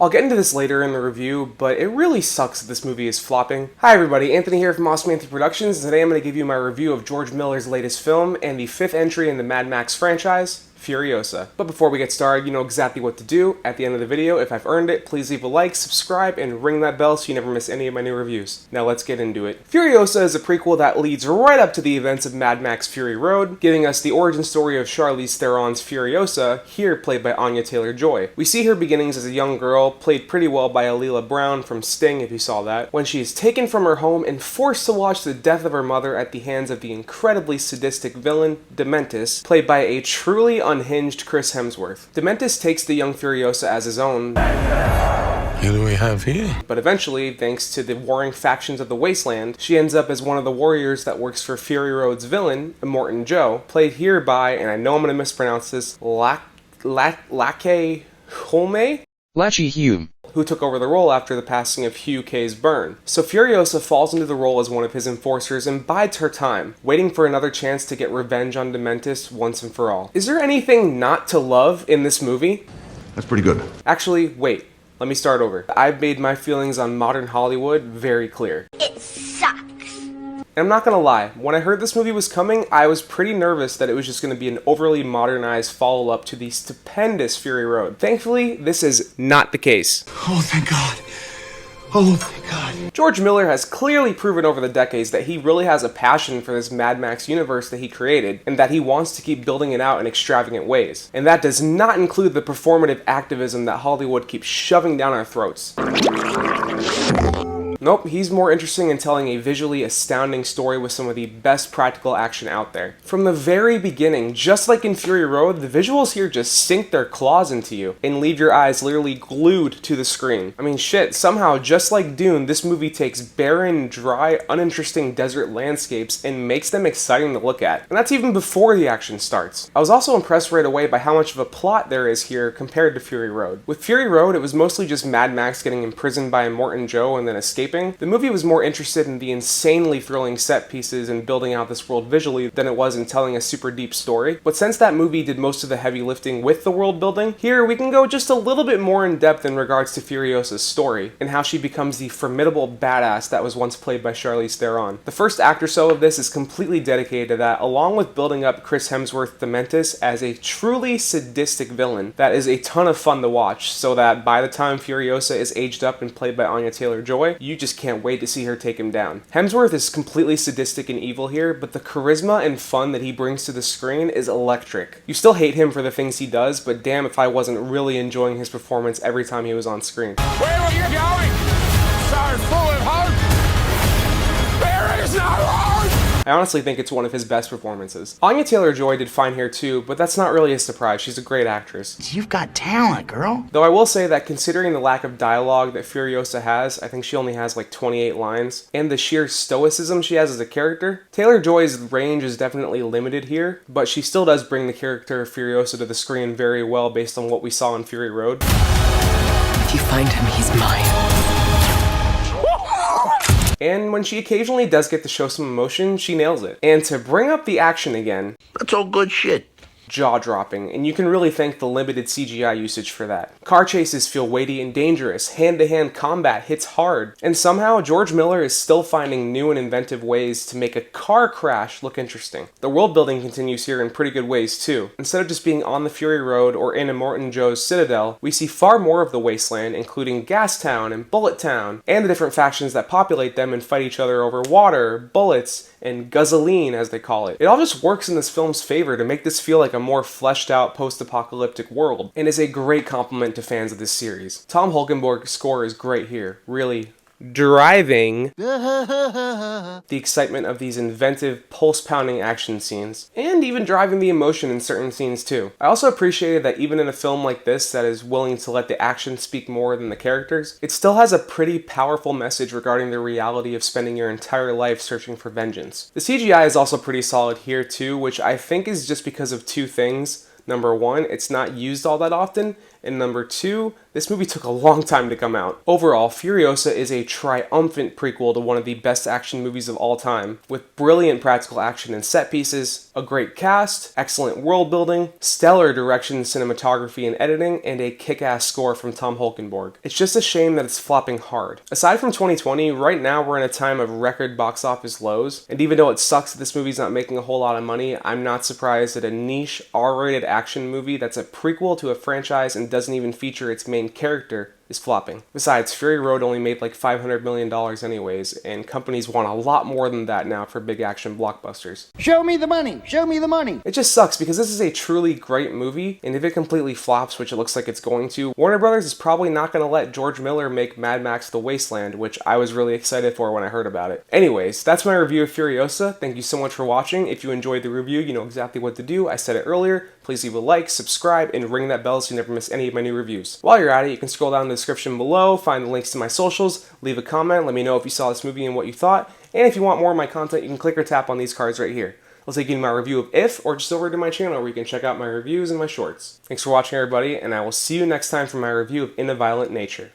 I'll get into this later in the review, but it really sucks that this movie is flopping. Hi everybody, Anthony here from Osmanthi Productions, and today I'm going to give you my review of George Miller's latest film and the 5th entry in the Mad Max franchise, Furiosa. But before we get started, you know exactly what to do. At the end of the video, if I've earned it, please leave a like, subscribe, and ring that bell so you never miss any of my new reviews. Now let's get into it. Furiosa is a prequel that leads right up to the events of Mad Max Fury Road, giving us the origin story of Charlize Theron's Furiosa, here played by Anya Taylor-Joy. We see her beginnings as a young girl, played pretty well by Alila Brown from Sting, if you saw that, when she is taken from her home and forced to watch the death of her mother at the hands of the incredibly sadistic villain, Dementis, played by a truly unhinged Chris Hemsworth. Dementis takes the young Furiosa as his own, Who do we have here? but eventually, thanks to the warring factions of the Wasteland, she ends up as one of the warriors that works for Fury Road's villain, Immortan Joe, played here by, and I know I'm going to mispronounce this, Lache Holme? Lachi Hume. Who took over the role after the passing of Hugh K's Byrne. So Furiosa falls into the role as one of his enforcers and bides her time, waiting for another chance to get revenge on Dementis once and for all. Is there anything not to love in this movie? That's pretty good. Actually, wait. Let me start over. I've made my feelings on modern Hollywood very clear. It sucks. And I'm not gonna lie, when I heard this movie was coming, I was pretty nervous that it was just gonna be an overly modernized follow-up to the stupendous Fury Road. Thankfully, this is not the case. Oh, thank God. Oh, thank God. George Miller has clearly proven over the decades that he really has a passion for this Mad Max universe that he created, and that he wants to keep building it out in extravagant ways. And that does not include the performative activism that Hollywood keeps shoving down our throats. Nope, he's more interesting in telling a visually astounding story with some of the best practical action out there. From the very beginning, just like in Fury Road, the visuals here just sink their claws into you and leave your eyes literally glued to the screen. I mean shit, somehow, just like Dune, this movie takes barren, dry, uninteresting desert landscapes and makes them exciting to look at. And that's even before the action starts. I was also impressed right away by how much of a plot there is here compared to Fury Road. With Fury Road, it was mostly just Mad Max getting imprisoned by Immortan Joe and then escaping. The movie was more interested in the insanely thrilling set pieces and building out this world visually than it was in telling a super deep story. But since that movie did most of the heavy lifting with the world building, here we can go just a little bit more in depth in regards to Furiosa's story and how she becomes the formidable badass that was once played by Charlize Theron. The first act or so of this is completely dedicated to that, along with building up Chris Hemsworth Dementis as a truly sadistic villain that is a ton of fun to watch, so that by the time Furiosa is aged up and played by Anya Taylor-Joy, you just can't wait to see her take him down. Hemsworth is completely sadistic and evil here, but the charisma and fun that he brings to the screen is electric. You still hate him for the things he does, but damn if I wasn't really enjoying his performance every time he was on screen. Where are you going? So full of hope. There is no hope. I honestly think it's one of his best performances. Anya Taylor-Joy did fine here too, but that's not really a surprise. She's a great actress. You've got talent, girl. Though I will say that considering the lack of dialogue that Furiosa has, I think she only has like 28 lines, and the sheer stoicism she has as a character, Taylor-Joy's range is definitely limited here, but she still does bring the character of Furiosa to the screen very well based on what we saw in Fury Road. If you find him, he's mine. And when she occasionally does get to show some emotion, she nails it. And to bring up the action again, That's all good shit. jaw-dropping, and you can really thank the limited CGI usage for that. Car chases feel weighty and dangerous, hand-to-hand combat hits hard, and somehow George Miller is still finding new and inventive ways to make a car crash look interesting. The world building continues here in pretty good ways too. Instead of just being on the Fury Road or in Immortan Joe's citadel, we see far more of the wasteland, including Gas Town and Bullet Town, and the different factions that populate them and fight each other over water, bullets, and gasoline as they call it. It all just works in this film's favor to make this feel like a more fleshed out post-apocalyptic world, and is a great compliment to fans of this series. Tom Holkenborg's score is great here, really driving the excitement of these inventive, pulse-pounding action scenes, and even driving the emotion in certain scenes too. I also appreciated that even in a film like this that is willing to let the action speak more than the characters, it still has a pretty powerful message regarding the reality of spending your entire life searching for vengeance. The CGI is also pretty solid here too, which I think is just because of two things. Number one, it's not used all that often, And number 2, this movie took a long time to come out. Overall, Furiosa is a triumphant prequel to one of the best action movies of all time, with brilliant practical action and set pieces, a great cast, excellent world building, stellar direction, cinematography, and editing, and a kick-ass score from Tom Holkenborg. It's just a shame that it's flopping hard. Aside from 2020, right now we're in a time of record box office lows, and even though it sucks that this movie's not making a whole lot of money, I'm not surprised that a niche R-rated action movie that's a prequel to a franchise and doesn't even feature its main character is flopping. Besides, Fury Road only made like $500 million anyways, and companies want a lot more than that now for big action blockbusters. Show me the money! Show me the money! It just sucks because this is a truly great movie, and if it completely flops, which it looks like it's going to, Warner Brothers is probably not going to let George Miller make Mad Max The Wasteland, which I was really excited for when I heard about it. Anyways, that's my review of Furiosa. Thank you so much for watching. If you enjoyed the review, you know exactly what to do. I said it earlier. Please leave a like, subscribe, and ring that bell so you never miss any of my new reviews. While you're at it, you can scroll down in the description below, find the links to my socials, leave a comment, let me know if you saw this movie and what you thought, and if you want more of my content, you can click or tap on these cards right here. I'll take you to my review of If, or just over to my channel where you can check out my reviews and my shorts. Thanks for watching, everybody, and I will see you next time for my review of In a Violent Nature.